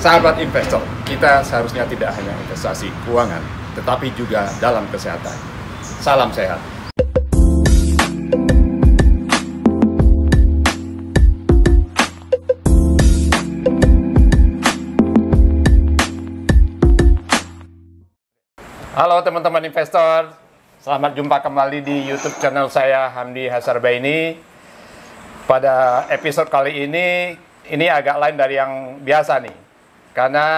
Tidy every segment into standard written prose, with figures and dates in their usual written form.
Sahabat investor, kita seharusnya tidak hanya investasi keuangan, tetapi juga dalam kesehatan. Salam sehat. Halo teman-teman investor, selamat jumpa kembali di YouTube channel saya, Hamdi Hasarbaini. Pada episode kali ini agak lain dari yang biasa nih, karena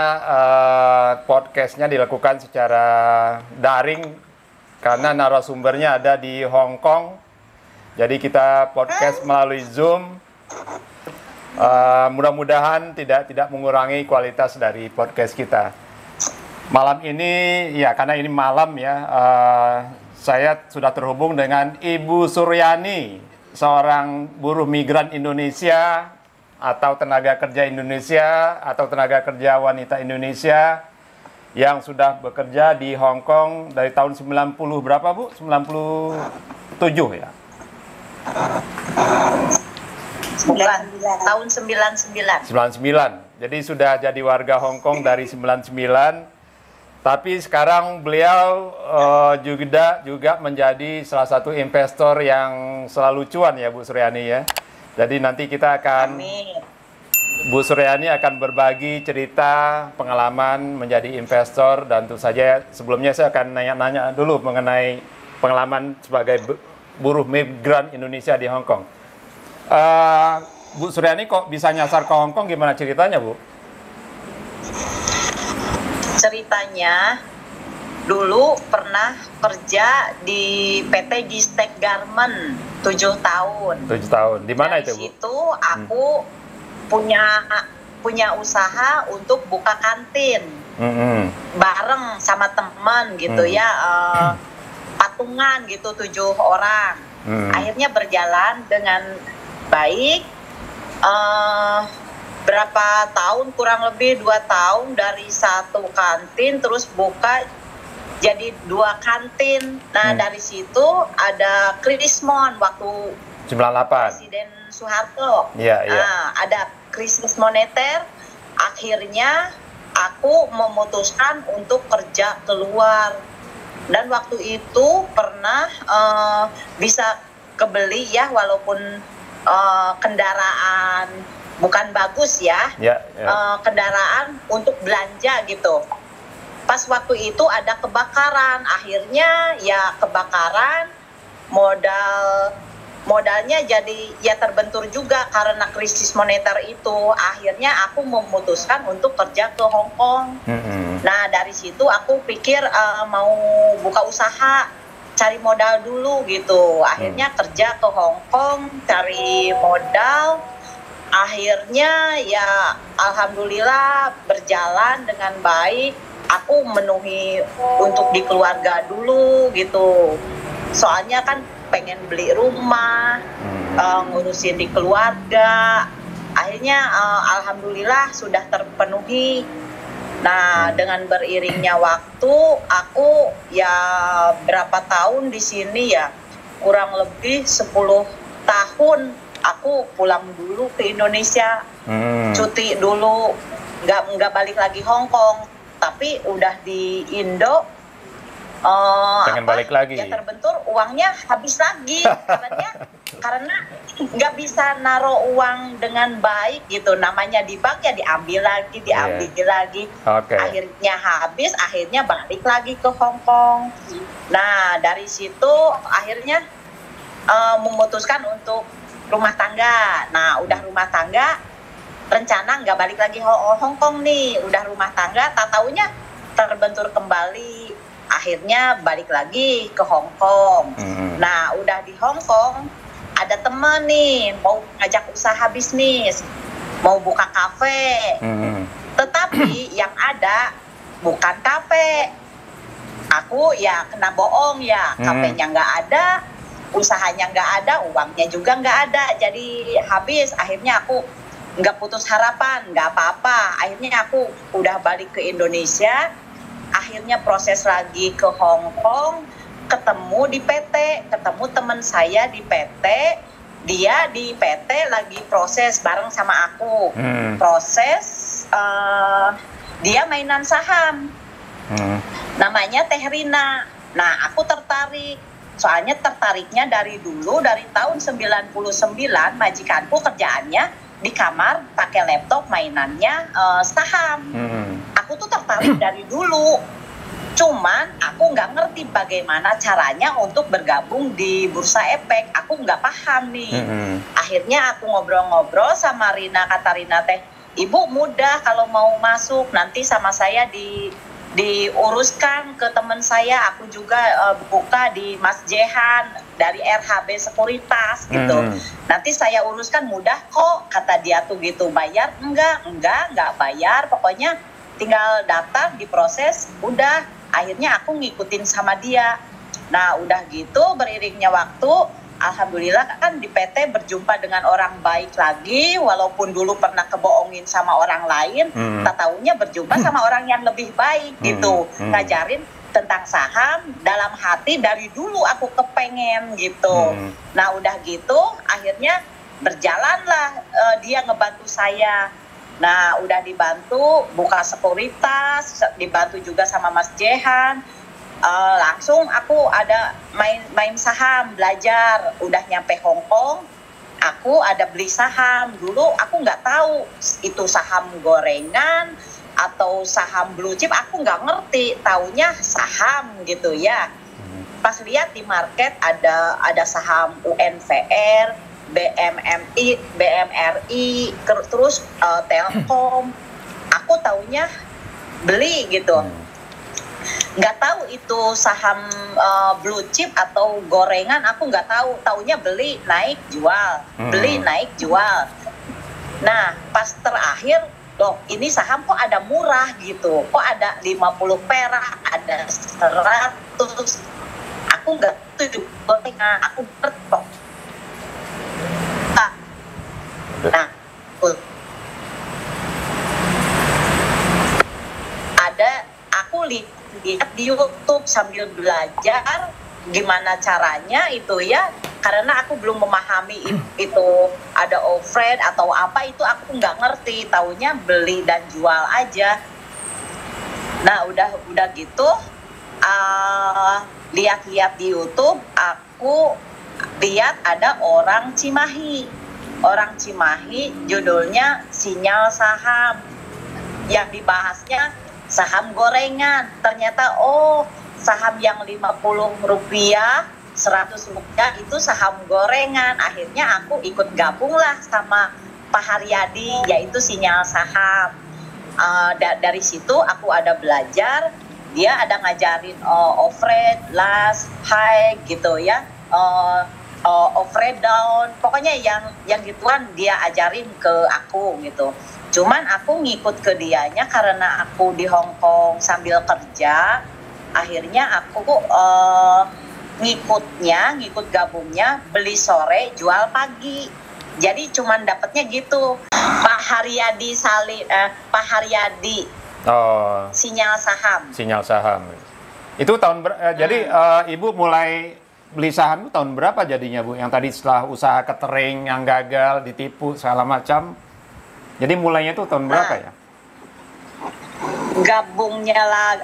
podcastnya dilakukan secara daring, karena narasumbernya ada di Hong Kong. Jadi kita podcast melalui Zoom. Mudah-mudahan tidak mengurangi kualitas dari podcast kita. Malam ini, ya karena ini malam ya, saya sudah terhubung dengan Ibu Suryani, seorang buruh migran Indonesia atau tenaga kerja Indonesia atau tenaga kerja wanita Indonesia yang sudah bekerja di Hong Kong dari tahun 90 berapa Bu? 97 ya? Tahun 99. 99. Jadi sudah jadi warga Hong Kong dari 99. Tapi sekarang beliau juga menjadi salah satu investor yang selalu cuan ya Bu Suryani ya. Jadi nanti kita akan, Amin. Bu Suryani akan berbagi cerita pengalaman menjadi investor, dan tentu saja sebelumnya saya akan nanya-nanya dulu mengenai pengalaman sebagai buruh migran Indonesia di Hong Kong. Bu Suryani kok bisa nyasar ke Hong Kong, gimana ceritanya Bu? Ceritanya dulu pernah kerja di PT Gistek Garment 7 tahun. 7 tahun. Di mana itu Bu? Di situ aku punya usaha untuk buka kantin. Bareng sama teman gitu ya, patungan gitu 7 orang. Akhirnya berjalan dengan baik. Berapa tahun, kurang lebih 2 tahun, dari satu kantin terus buka jadi 2 kantin. Nah dari situ ada krismon waktu 98 Presiden Soeharto. Iya. Nah, ada krisis moneter. Akhirnya aku memutuskan untuk kerja keluar, dan waktu itu pernah bisa kebeli ya, walaupun kendaraan bukan bagus ya, kendaraan untuk belanja gitu. Pas waktu itu ada kebakaran, akhirnya ya kebakaran, modalnya jadi ya terbentur juga karena krisis moneter itu. Akhirnya aku memutuskan untuk kerja ke Hong Kong. Nah dari situ aku pikir mau buka usaha, cari modal dulu gitu. Akhirnya kerja ke Hong Kong, cari modal. Akhirnya ya alhamdulillah berjalan dengan baik. Aku memenuhi untuk di keluarga dulu gitu. Soalnya kan pengen beli rumah, ngurusin di keluarga. Akhirnya alhamdulillah sudah terpenuhi. Nah, dengan beriringnya waktu, aku ya berapa tahun di sini ya, kurang lebih 10 tahun. Aku pulang dulu ke Indonesia, cuti dulu, nggak balik lagi Hong Kong, tapi udah di Indo. Pengen balik lagi. Ya terbentur uangnya habis lagi, karena nggak bisa naruh uang dengan baik gitu. Namanya di bank ya diambil lagi, lagi. Akhirnya habis, akhirnya balik lagi ke Hong Kong. Nah dari situ akhirnya memutuskan untuk rumah tangga. Nah udah rumah tangga, rencana nggak balik lagi Hong Kong nih. Udah rumah tangga, tak taunya terbentur kembali. Akhirnya balik lagi ke Hong Kong. Nah udah di Hong Kong, ada temen nih mau ngajak usaha bisnis, mau buka kafe. Tetapi yang ada bukan kafe. Aku ya kena bohong ya, kafenya nggak ada, usahanya nggak ada, uangnya juga nggak ada, jadi habis. Akhirnya aku nggak putus harapan, nggak apa-apa. Akhirnya aku udah balik ke Indonesia. Akhirnya proses lagi ke Hong Kong, ketemu di PT, ketemu teman saya di PT. Dia di PT lagi proses bareng sama aku, proses dia mainan saham. Namanya Teh Rina. Nah, aku tertarik. Soalnya tertariknya dari dulu, dari tahun 99, majikanku kerjaannya di kamar pakai laptop, mainannya saham. Aku tuh tertarik dari dulu. Cuman aku nggak ngerti bagaimana caranya untuk bergabung di Bursa Efek. Aku nggak paham nih. Akhirnya aku ngobrol-ngobrol sama Rina, kata Rina teh, Ibu mudah kalau mau masuk, nanti sama saya diuruskan ke teman saya. Aku juga buka di Mas Jehan dari RHB Sekuritas gitu. Nanti saya uruskan, mudah kok, kata dia tuh gitu. Bayar? Enggak bayar. Pokoknya tinggal daftar, diproses, udah. Akhirnya aku ngikutin sama dia. Nah udah gitu beriringnya waktu, alhamdulillah kan di PT berjumpa dengan orang baik lagi. Walaupun dulu pernah kebohongin sama orang lain, tak taunya berjumpa sama orang yang lebih baik gitu. Ngajarin tentang saham, dalam hati dari dulu aku kepengen gitu. Nah udah gitu akhirnya berjalanlah, dia ngebantu saya. Nah udah dibantu buka sekuritas, dibantu juga sama Mas Jehan. Langsung aku ada main saham, belajar. Udah nyampe Hong Kong, aku ada beli saham. Dulu aku nggak tahu itu saham gorengan atau saham blue chip, aku nggak ngerti. Taunya saham gitu ya. Pas lihat di market ada saham UNVR, BMRI, terus Telkom. Aku taunya beli gitu. Nggak tahu itu saham blue chip atau gorengan, aku nggak tahu. Taunya beli naik jual, beli naik jual. Nah pas terakhir, loh ini saham kok ada murah gitu, kok ada 50 perak, ada 100. Aku nggak setuju, aku bertok. Nah aku lihat di YouTube sambil belajar gimana caranya itu ya, karena aku belum memahami itu ada overhead atau apa, itu aku nggak ngerti. Taunya beli dan jual aja. Nah udah gitu lihat-lihat di YouTube, aku lihat ada orang Cimahi judulnya Sinyal Saham, yang dibahasnya saham gorengan. Ternyata saham yang 50 rupiah, 100 rupiah itu saham gorengan. Akhirnya aku ikut gabung lah sama Pak Haryadi, yaitu Sinyal Saham. Dari situ aku ada belajar, dia ada ngajarin overhead, last, high gitu ya, overhead down, pokoknya yang gituan dia ajarin ke aku gitu. Cuman aku ngikut ke dianya karena aku di Hong Kong sambil kerja. Akhirnya aku ngikut gabungnya, beli sore jual pagi. Jadi cuman dapatnya gitu. Pak Haryadi Sinyal Saham itu tahun jadi Ibu mulai beli saham itu tahun berapa jadinya Bu? Yang tadi setelah usaha catering yang gagal, ditipu segala macam. Jadi mulainya itu tahun berapa ya? Gabungnya lah,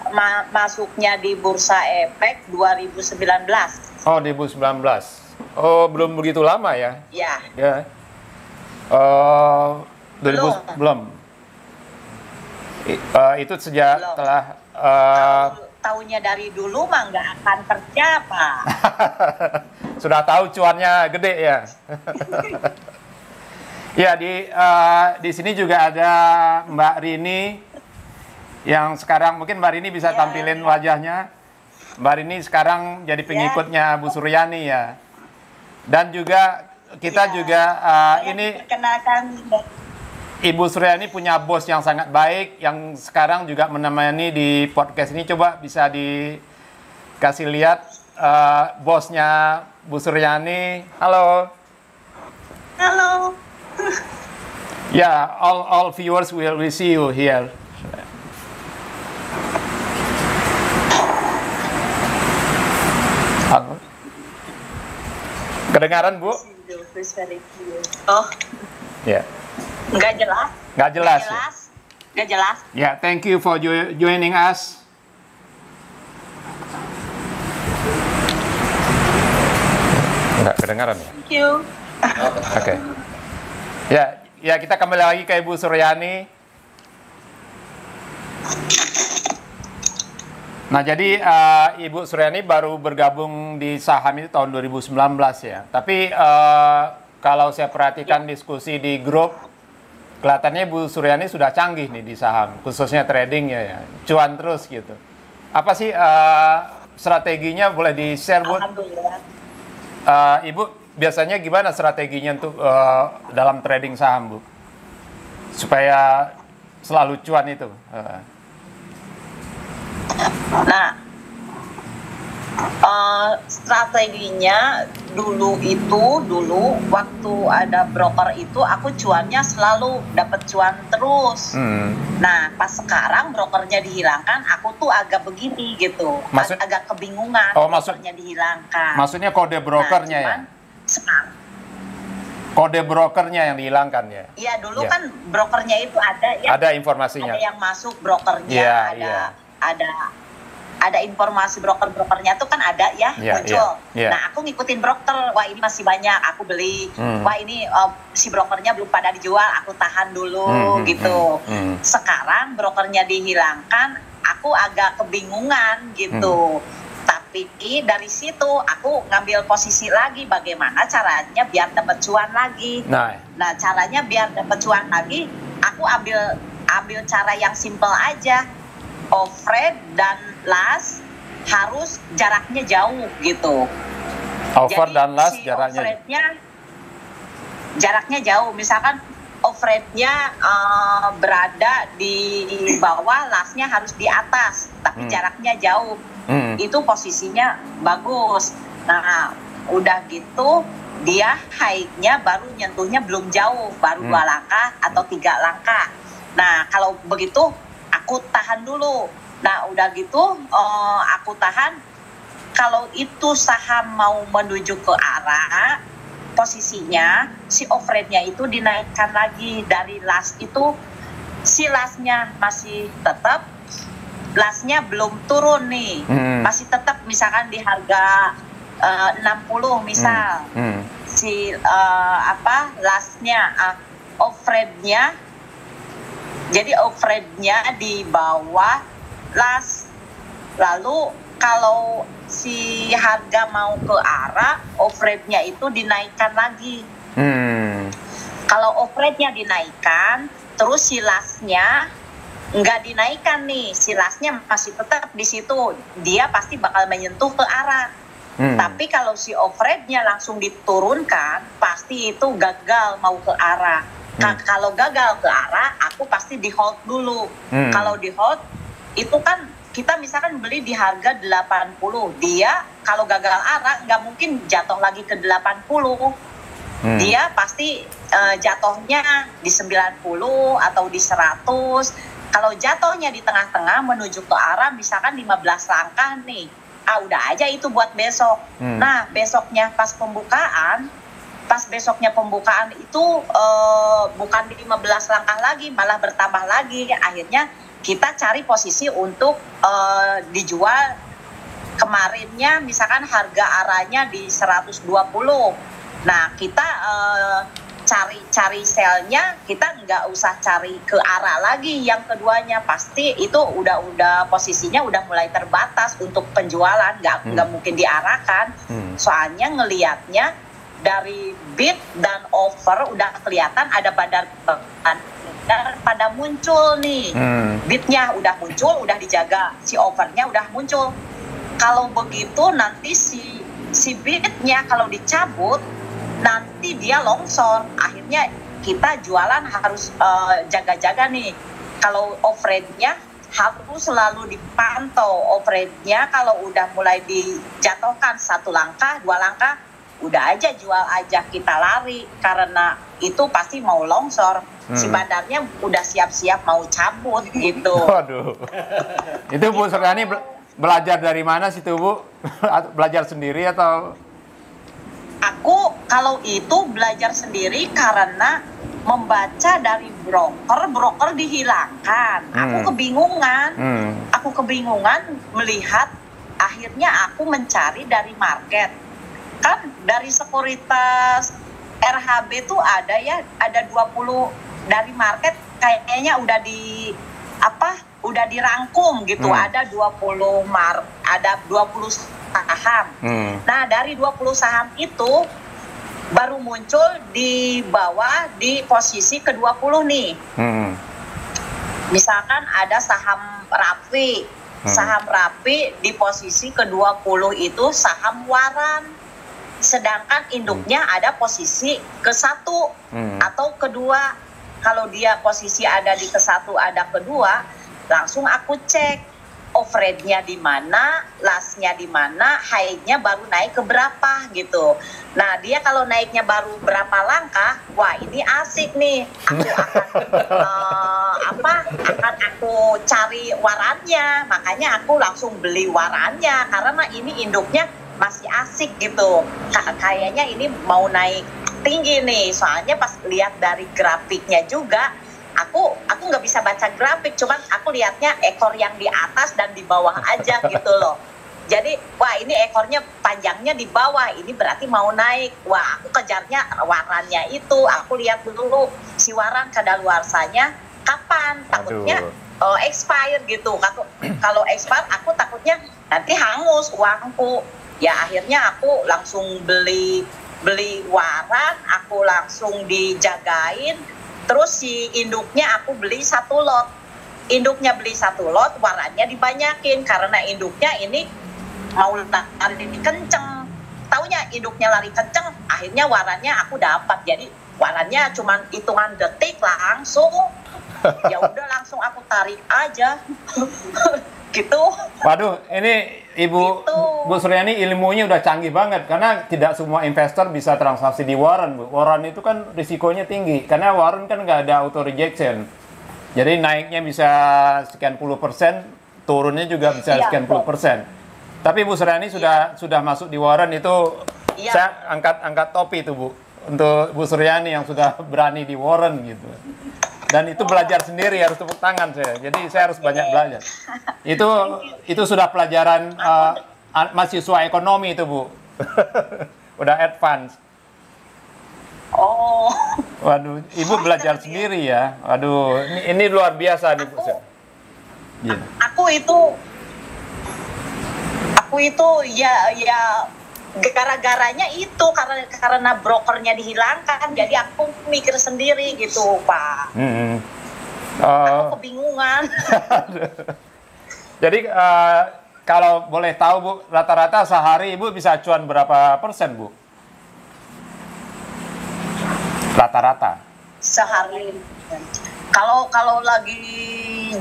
masuknya di Bursa Efek 2019. Oh, 2019. Oh, belum begitu lama ya? Ya. Ya. 2000 belum. Itu sejak belum. Telah Tahunya dari dulu mah nggak akan kerja, Pak. Sudah tahu cuannya gede ya. Ya, di sini juga ada Mbak Rini yang sekarang mungkin Mbak Rini bisa tampilin wajahnya. Mbak Rini sekarang jadi pengikutnya Bu Suryani ya. Dan juga kita juga ini perkenalkan, Ibu Suryani punya bos yang sangat baik yang sekarang juga menemani di podcast ini. Coba bisa dikasih lihat bosnya Bu Suryani. Halo. Halo. Yeah, all viewers will see you here. Kedengaran Bu? Oh. Ya. Nggak jelas. Nggak jelas. Nggak jelas. Gak jelas? Ya, thank you for joining us. Enggak kedengaran ya? Thank you. Oke. Ya kita kembali lagi ke Ibu Suryani. Nah, jadi Ibu Suryani baru bergabung di saham itu tahun 2019 ya. Tapi kalau saya perhatikan diskusi di grup, kelihatannya Ibu Suryani sudah canggih nih di saham, khususnya tradingnya ya, cuan terus gitu. Apa sih strateginya, boleh di-share Bu? Alhamdulillah. Ibu biasanya gimana strateginya untuk dalam trading saham Bu? Supaya selalu cuan itu. Nah, strateginya dulu waktu ada broker itu aku cuannya selalu dapat cuan terus. Nah, pas sekarang brokernya dihilangkan, aku tuh agak begini gitu, agak kebingungan. Brokernya dihilangkan. Maksudnya kode brokernya ya? Sekarang. Kode brokernya yang dihilangkan ya? Iya, dulu kan brokernya itu ada ya. Ada informasinya. Ada yang masuk brokernya, ada informasi brokernya tuh kan ada ya, muncul. Nah, aku ngikutin broker, wah ini masih banyak, aku beli. Wah ini si brokernya belum pada dijual, aku tahan dulu gitu. Sekarang brokernya dihilangkan, aku agak kebingungan gitu. Tapi dari situ aku ngambil posisi lagi, bagaimana caranya biar dapat cuan lagi. Nah, caranya biar dapat cuan lagi, aku ambil cara yang simple aja. Overhead dan last harus jaraknya jauh gitu. Over jadi dan last si jaraknya jauh. Misalkan overheadnya berada di bawah, lastnya harus di atas, tapi jaraknya jauh. Itu posisinya bagus. Nah, udah gitu dia high-nya baru nyentuhnya belum jauh, baru 2 langkah atau 3 langkah. Nah, kalau begitu aku tahan dulu. Nah, udah gitu aku tahan. Kalau itu saham mau menuju ke arah, posisinya si overhead-nya itu dinaikkan lagi dari last itu. Si lastnya masih tetap, lastnya belum turun nih, masih tetap misalkan di harga 60 misal. Si lastnya overhead-nya, jadi overhead-nya di bawah last. Lalu kalau si harga mau ke arah, overhead-nya itu dinaikkan lagi. Kalau overhead-nya dinaikkan, terus si last-nya nggak dinaikkan nih, si last-nya masih tetap di situ, dia pasti bakal menyentuh ke arah. Tapi kalau si overhead-nya langsung diturunkan, pasti itu gagal mau ke arah. Kalau gagal ke arah, aku pasti di hold dulu. Kalau di hold, itu kan kita misalkan beli di harga 80, dia kalau gagal arah nggak mungkin jatuh lagi ke 80. Dia pasti jatuhnya di 90 atau di 100. Kalau jatuhnya di tengah-tengah menuju ke arah misalkan 15 langkah nih, udah aja itu buat besok. Nah, besoknya pas besoknya pembukaan itu bukan di 15 langkah lagi, malah bertambah lagi. Akhirnya kita cari posisi untuk dijual. Kemarinnya misalkan harga arahnya di 120. Nah, kita cari selnya, kita nggak usah cari ke arah lagi. Yang keduanya pasti itu udah posisinya udah mulai terbatas untuk penjualan, nggak mungkin diarahkan. Soalnya ngelihatnya dari bid dan offer udah kelihatan ada badan pada muncul nih. Bidnya udah muncul, udah dijaga, si offernya udah muncul. Kalau begitu nanti si bidnya kalau dicabut, nanti dia longsor. Akhirnya kita jualan harus jaga-jaga nih. Kalau overhead-nya harus selalu dipantau. Overhead-nya kalau udah mulai dijatuhkan 1 langkah, 2 langkah, udah aja jual aja, kita lari. Karena itu pasti mau longsor. Si badannya udah siap-siap mau cabut gitu. Waduh. Itu Bu Suryani belajar dari mana sih tuh Bu? Belajar sendiri atau? Aku kalau itu belajar sendiri karena membaca dari broker dihilangkan. Aku kebingungan melihat, akhirnya aku mencari dari market. Kan dari sekuritas RHB tuh ada 20 dari market, kayaknya udah dirangkum gitu. Ada 20 saham. Nah, dari 20 saham itu baru muncul di bawah di posisi ke-20 nih. Misalkan ada saham Rapi. Saham Rapi di posisi ke-20 itu saham Waran. Sedangkan induknya ada posisi ke-1 atau kedua. Kalau dia posisi ada di ke-1 ada kedua, langsung aku cek overhead-nya di mana, last-nya di mana, high-nya baru naik ke berapa gitu. Nah, dia kalau naiknya baru berapa langkah, wah ini asik nih. Akan aku cari warannya. Makanya aku langsung beli warannya karena ini induknya masih asik gitu. Kayaknya ini mau naik tinggi nih. Soalnya pas lihat dari grafiknya juga, aku nggak bisa baca grafik, cuman aku lihatnya ekor yang di atas dan di bawah aja gitu loh. Jadi wah ini ekornya panjangnya di bawah, ini berarti mau naik. Wah aku kejarnya warannya itu, aku lihat dulu si waran kadaluarsanya kapan, takutnya expire gitu. Kalau expire aku takutnya nanti hangus uangku. Ya akhirnya aku langsung beli waran, aku langsung dijagain. Terus si induknya aku beli 1 lot. Induknya beli 1 lot, warannya dibanyakin. Karena induknya ini mau lari kenceng. Taunya induknya lari kenceng, akhirnya warannya aku dapat. Jadi warannya cuma hitungan detik langsung. Ya udah langsung aku tarik aja. Gitu. Waduh, ini Bu Suryani ilmunya udah canggih banget, karena tidak semua investor bisa transaksi di warren, Bu. Warren itu kan risikonya tinggi, karena warren kan nggak ada auto rejection. Jadi naiknya bisa sekian puluh persen, turunnya juga bisa sekian puluh persen. Tapi Bu Suryani sudah masuk di warren itu, saya angkat topi itu Bu, untuk Bu Suryani yang sudah berani di warren gitu. Dan itu belajar sendiri, harus tepuk tangan saya. Jadi saya harus banyak belajar. Itu sudah pelajaran mahasiswa ekonomi itu Bu. Udah advance. Oh. Waduh, Ibu belajar sendiri ya. Waduh, ini luar biasa nih Bu. Aku itu ya gara-garanya itu karena brokernya dihilangkan, jadi aku mikir sendiri gitu Pak. Aku kebingungan. Jadi kalau boleh tahu Bu, rata-rata sehari Ibu bisa cuan berapa persen Bu? Rata-rata sehari. Kalau lagi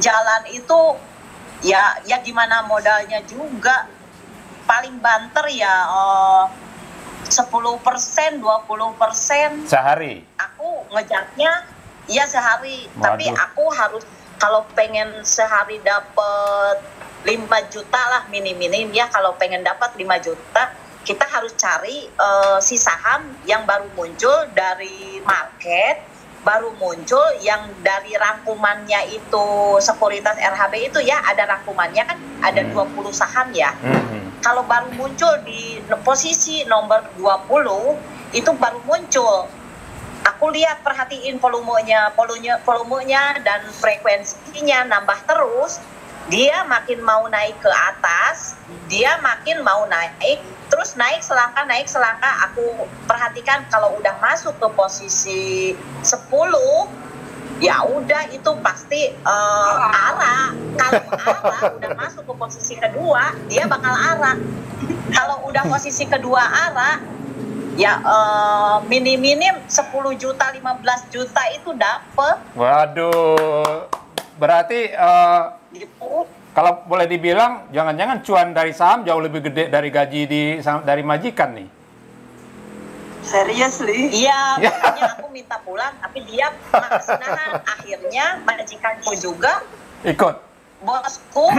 jalan itu ya gimana modalnya juga. Paling banter ya 10%, 20%. Sehari? Aku ngejarnya ya sehari. Waduh. Tapi aku harus, kalau pengen sehari dapat 5 juta lah minim-minim ya. Kalau pengen dapat 5 juta, kita harus cari si saham yang baru muncul dari market, baru muncul yang dari rangkumannya itu sekuritas RHB itu ya, ada rangkumannya kan, ada 20 saham ya. Kalau baru muncul di posisi nomor 20 itu baru muncul. Aku lihat, perhatiin volumenya dan frekuensinya nambah terus. Dia makin mau naik ke atas, dia makin mau naik, terus naik selangkah. Aku perhatikan kalau udah masuk ke posisi 10, ya udah itu pasti arah. Kalau arah udah masuk ke posisi kedua, dia bakal arah. Kalau udah posisi kedua arah, ya minim-minim 10 juta, 15 juta itu dapet. Waduh, berarti Gitu. kalau boleh dibilang, jangan-jangan cuan dari saham jauh lebih gede dari gaji dari majikan nih. Seriously? Iya, makanya aku minta pulang, tapi dia masih nahan. Akhirnya majikanku juga ikut. Bosku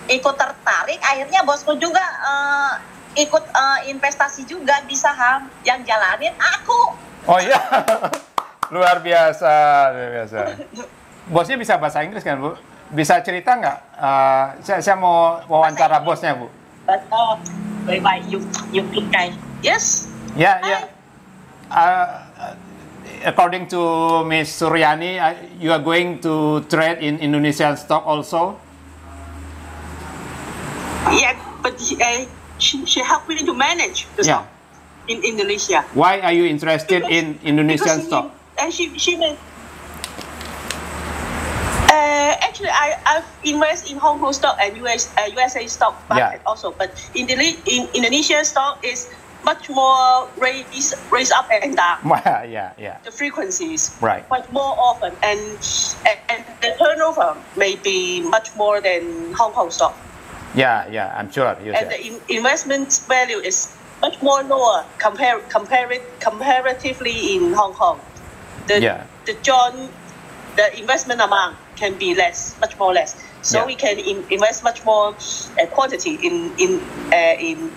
ikut tertarik. Akhirnya bosku juga ikut investasi juga di saham. Yang jalanin aku. Oh iya. Luar biasa, luar biasa. Bosnya bisa bahasa Inggris kan, Bu? Bisa cerita nggak? Saya mau wawancara bosnya, Bu. Bye-bye, you guys. Yes. Ya, ya. According to Miss Suryani, you are going to trade in Indonesian stock also? Yeah, but she helped me to manage the stock in Indonesia. Why are you interested in Indonesian stock? And she actually, I've invested in Hong Kong stock and USA stock market also, but in Indonesian stock is much more raise up and down. The frequencies much more often, and the turnover may be much more than Hong Kong stock. I'm sure. And the investment value is much more lower comparatively in Hong Kong. The investment amount can be much more less. So we can invest much more quantity in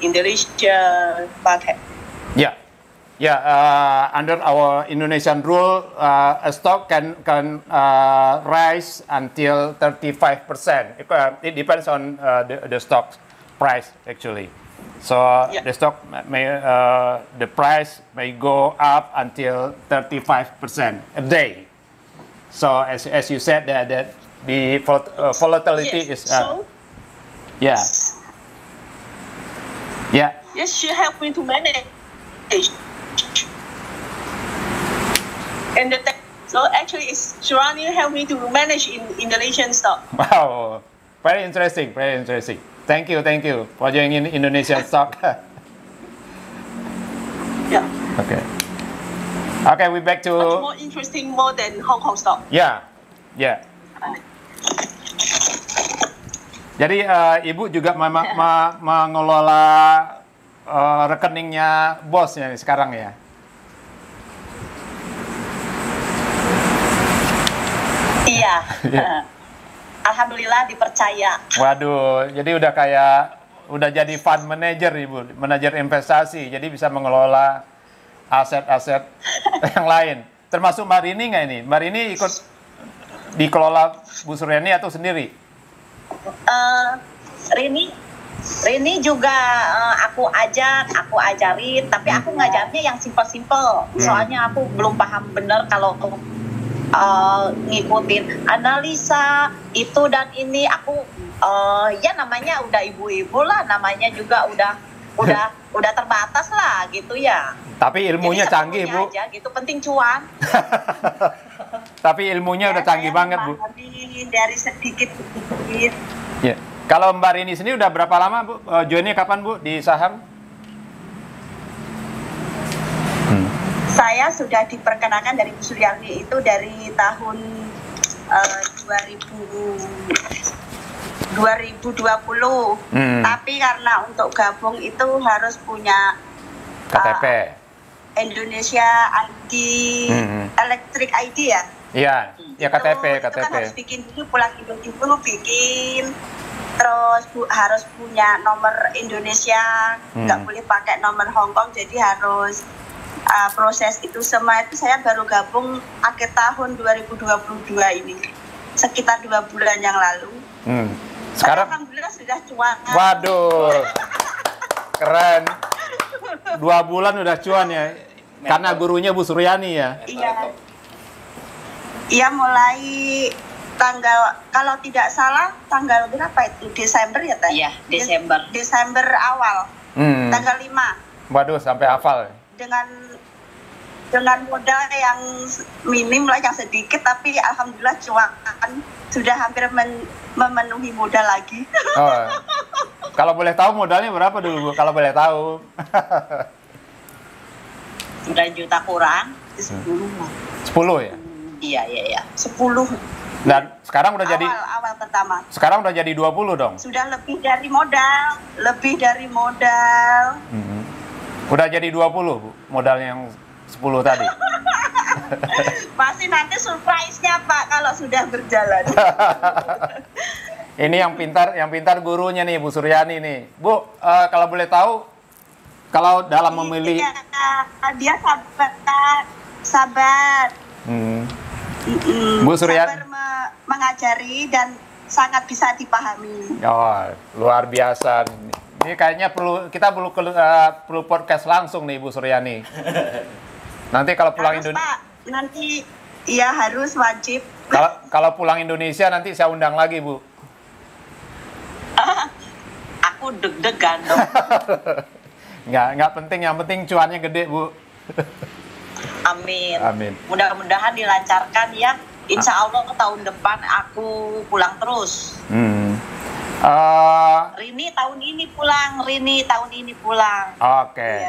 Indonesia market. Under our Indonesian rule, a stock can rise until 35%. It depends on the stock price actually. So the stock the price may go up until 35% a day. So as you said that the volatility is Yes, she helped me to manage. And so actually, Suryani helped me to manage in Indonesian stock. Wow, very interesting, very interesting. Thank you for joining Indonesian stock. Okay, we back to much more interesting more than Hong Kong stock. Jadi Ibu juga mengelola rekeningnya bosnya sekarang ya? Iya. Alhamdulillah dipercaya. Waduh, jadi udah jadi fund manager Ibu, manajer investasi, jadi bisa mengelola aset-aset yang lain. Termasuk Mbak Rini nggak ini? Mbak Rini ikut dikelola Bu Suryani atau sendiri? Rini juga aku ajarin, tapi aku ngajarnya yang simple-simple. Soalnya aku belum paham benar kalau ngikutin analisa itu dan ini. Aku ya namanya udah ibu-ibu lah, namanya juga udah terbatas lah gitu ya. Tapi ilmunya canggih Bu. Aja, gitu, penting cuan. Tapi ilmunya udah canggih banget Bu. Dari sedikit. Ya. Kalau Mbak Rini sendiri udah berapa lama Bu? Joinnya kapan Bu di saham? Saya sudah diperkenalkan dari Bu Suryani itu dari tahun 2020. Tapi karena untuk gabung itu harus punya KTP. Indonesia ID, Electric ID ya? Iya, ya KTP. Itu kan harus bikin dulu, pulang Indonesia dulu bikin. Terus harus punya nomor Indonesia, nggak boleh pakai nomor Hong Kong, jadi harus proses itu semua itu saya baru gabung akhir tahun 2022 ini, sekitar 2 bulan yang lalu. Sekarang alhamdulillah sudah cuan. Waduh, keren. 2 bulan udah cuan ya, karena gurunya Bu Suryani ya. Iya, mulai tanggal, kalau tidak salah tanggal berapa itu, Desember ya Teh? Iya, Desember awal, tanggal 5. Waduh, sampai hafal. Dengan modal yang minim lah, yang sedikit, tapi alhamdulillah cuan, sudah hampir memenuhi modal lagi. Kalau boleh tahu modalnya berapa dulu Bu? Kalau boleh tahu. 9 juta kurang, 10 lah. 10 ya? Iya. 10. Dan sekarang udah jadi awal pertama. Sekarang udah jadi 20 dong. Sudah lebih dari modal. Udah jadi 20 Bu, modalnya yang 10 tadi. Masih nanti surprise-nya Pak kalau sudah berjalan. Ini yang pintar gurunya nih Bu Suryani nih. Bu, kalau boleh tahu, kalau dalam memilih dia sabar. Bu Suryani sabar mengajari dan sangat bisa dipahami. Oh, luar biasa. Ini kayaknya kita perlu podcast langsung nih Bu Suryani. Nanti kalau pulang Indonesia, nanti iya harus wajib. Kalau pulang Indonesia nanti saya undang lagi Bu. Aku deg-degan dong. Nggak penting, yang penting cuannya gede Bu. Amin. Amin. Mudah-mudahan dilancarkan ya. Insya Allah tahun depan aku pulang terus. Rini tahun ini pulang. Oke.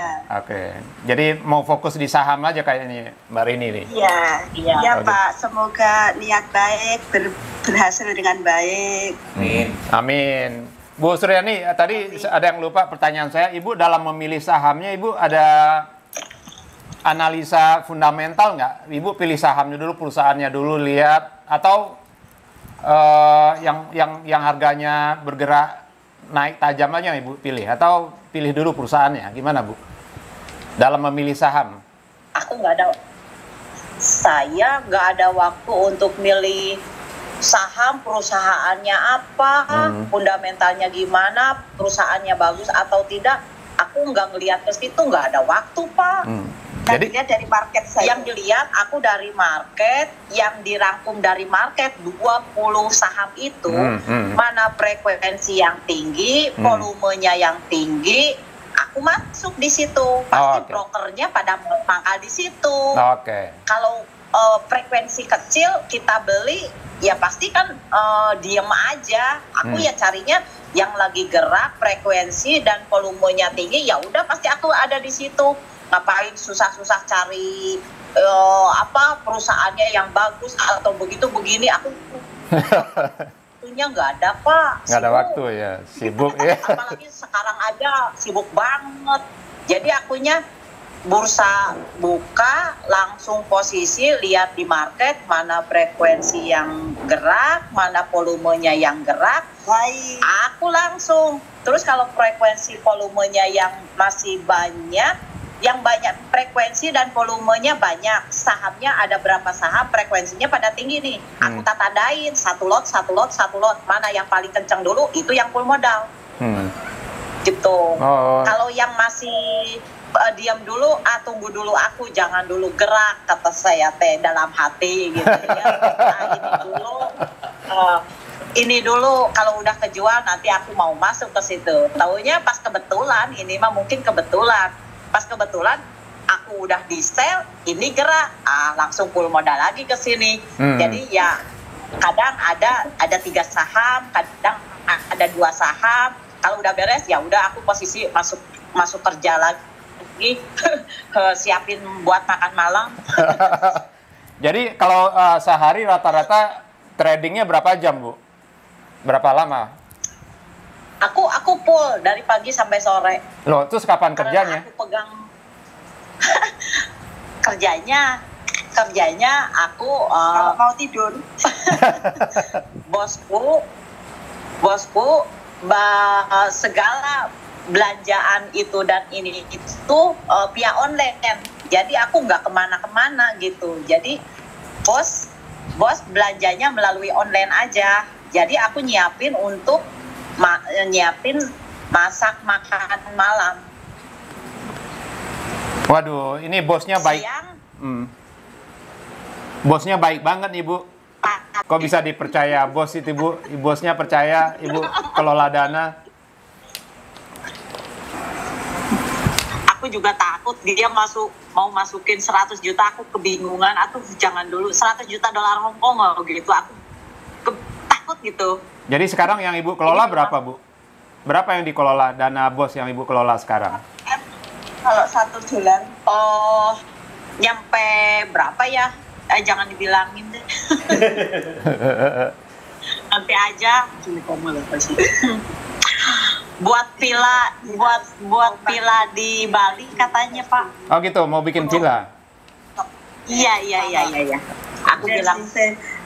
Jadi mau fokus di saham aja kayaknya Mbak Rini nih. Iya Pak. Semoga niat baik berhasil dengan baik. Amin. Bu Suryani, tadi ada yang lupa pertanyaan saya. Ibu dalam memilih sahamnya, Ibu ada analisa fundamental nggak? Ibu pilih sahamnya dulu, perusahaannya dulu lihat, atau yang harganya bergerak naik tajam aja Ibu pilih, atau pilih dulu perusahaannya? Gimana Bu? Dalam memilih saham? Saya nggak ada waktu untuk milih saham, perusahaannya apa, fundamentalnya gimana, perusahaannya bagus atau tidak. Aku nggak ngelihat ke situ, nggak ada waktu Pak. Jadi dilihat dari market saya. Yang dilihat aku dari market, yang dirangkum dari market 20 saham itu, mana frekuensi yang tinggi, volumenya yang tinggi, aku masuk di situ. Pasti brokernya pada mangkal di situ. Kalau frekuensi kecil kita beli, ya pasti kan diem aja. Aku ya carinya yang lagi gerak, frekuensi dan volumenya tinggi, ya udah pasti aku ada di situ. Ngapain susah-susah cari perusahaannya yang bagus atau begini aku waktunya nggak ada Pak. Nggak ada waktu ya, sibuk ya. Apalagi sekarang aja sibuk banget. Jadi akunya bursa buka langsung posisi, lihat di market mana frekuensi yang gerak, mana volumenya yang gerak. Aku langsung. Terus kalau frekuensi volumenya yang masih banyak, yang banyak frekuensi dan volumenya banyak, sahamnya ada berapa saham, frekuensinya pada tinggi nih, aku tandain satu lot, mana yang paling kencang dulu, itu yang full modal. Gitu. Kalau yang masih diam dulu, tunggu dulu, aku jangan dulu gerak, kata saya dalam hati gitu ya. Ini dulu kalau udah kejual nanti aku mau masuk ke situ. Taunya pas kebetulan, ini mah mungkin kebetulan. Pas kebetulan aku udah di sell, ini gerak, langsung full modal lagi ke sini. Jadi ya kadang ada 3 saham, kadang ada 2 saham. Kalau udah beres ya udah aku posisi masuk kerja lagi, siapin buat makan malam. Jadi kalau sehari rata-rata tradingnya berapa jam Bu? Berapa lama? Aku full dari pagi sampai sore. Loh, terus kapan kerjanya? Aku pegang kerjanya aku kalau mau tidur. bosku segala belanjaan itu dan ini itu via online. Jadi aku nggak kemana-kemana gitu. Jadi bos belanjanya melalui online aja. Jadi aku nyiapin untuk masak makan malam. Waduh, ini bosnya baik. Bosnya baik banget nih Bu. Kok bisa dipercaya bos itu Bu? Bosnya percaya Ibu kelola dana. Aku juga takut dia mau masukin 100 juta, aku kebingungan. Aku jangan dulu 100 juta dolar Hong Kong gitu. Aku takut gitu. Jadi sekarang yang Ibu kelola berapa Bu? Berapa yang dikelola dana bos yang Ibu kelola sekarang? Kalau 1 bulan. Nyampe berapa ya? Jangan dibilangin deh. Nanti aja. Buat villa di Bali katanya Pak. Oh gitu, mau bikin villa? Iya. Aku bilang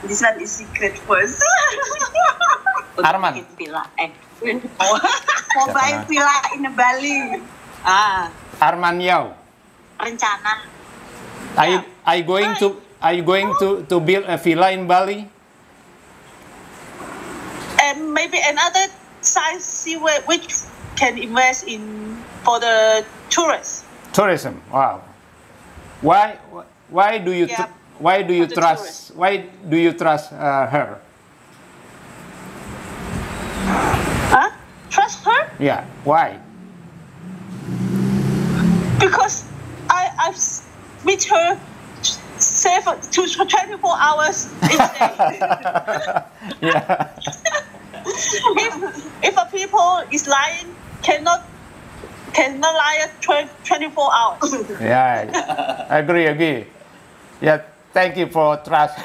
this one is secret first. Arman. Villa. Mau buy villa in Bali. Arman Yao. Rencana. I going to are you going to build a villa in Bali? And maybe another site which can invest in for the tourists. Tourism. Wow. Why do you trust her? Huh? Trust her? Yeah. Why? Because I've met her 7 to 24 hours each day. Yeah. if a people is lying, cannot lie 24 hours. Yeah, agree. Yeah, thank you for trust.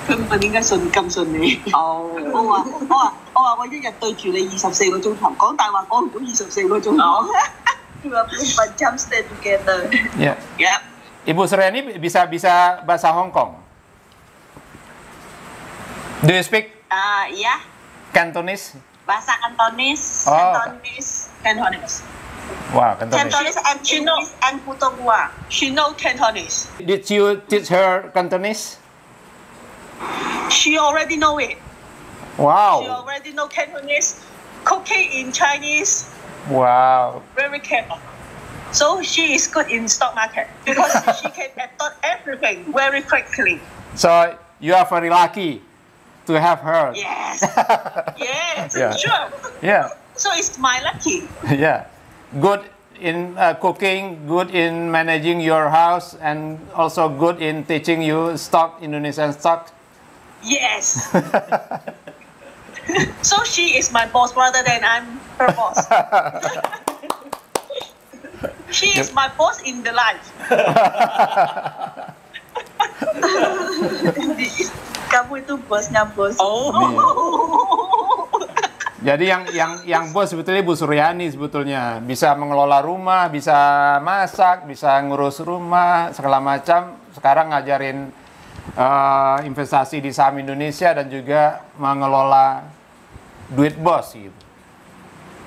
佢問點解咁信你？我一日對住你24個鐘頭，講大話講唔到24個鐘頭。24 jam stay together. Yeah. Yeah. Ibu Suryani bisa bahasa Hong Kong. Do you speak Ya. Cantonese? Bahasa Cantonese. Oh. Cantonese. Wow, Cantonese. Cantonese and English and Putonghua. She know Cantonese. Did you teach her Cantonese? She already know it. She Wow. already know Cantonese. Cooking in Chinese, Wow. very careful. So she is good in stock market because she can adopt everything very quickly. So you are very lucky to have her. Yes. Yes, Yeah. sure. Yeah. So it's my lucky. Yeah. Good in cooking, good in managing your house, and also good in teaching you Indonesian stock. Yes. So she is my boss rather than I'm her boss. She is my boss in the life. Kamu itu bosnya bos. Oh. Jadi yang bos sebetulnya Bu Suryani sebetulnya bisa mengelola rumah, bisa masak, bisa ngurus rumah segala macam. Sekarang ngajarin investasi di saham Indonesia dan juga mengelola duit bos gitu.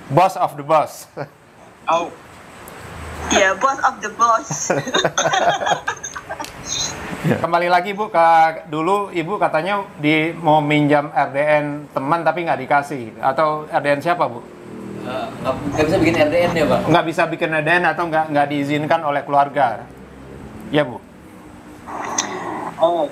Boss of the boss. Oh. Ya, boss of the boss. Kembali lagi Bu dulu Ibu katanya mau minjam RDN teman tapi nggak dikasih, atau RDN siapa Bu? Nggak bisa bikin RDN ya Pak? Nggak bisa bikin RDN atau nggak diizinkan oleh keluarga, ya Bu? Oh,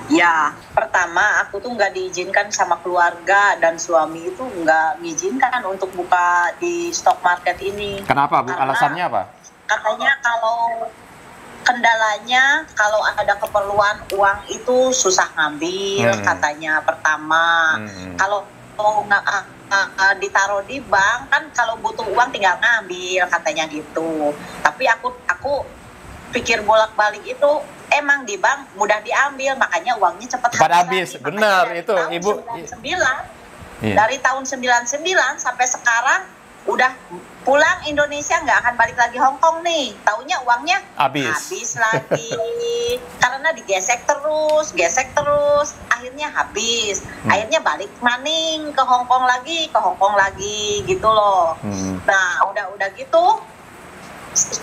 ya. Pertama, aku tuh nggak diizinkan sama keluarga dan suami itu nggak mengizinkan untuk buka di stock market ini. Kenapa Bu? Karena Alasannya apa? Katanya kendalanya kalau ada keperluan uang itu susah ngambil, katanya pertama. Kalau ditaruh di bank kan kalau butuh uang tinggal ngambil, katanya gitu. Tapi aku pikir bolak-balik itu emang di bank mudah diambil, makanya uangnya cepat habis. Benar itu Ibu. 99, dari tahun 99 sampai sekarang udah pulang Indonesia, nggak akan balik lagi Hong Kong nih. Taunya uangnya habis lagi. Karena digesek terus, akhirnya habis. Akhirnya balik maning ke Hong Kong lagi gitu loh. Nah, udah gitu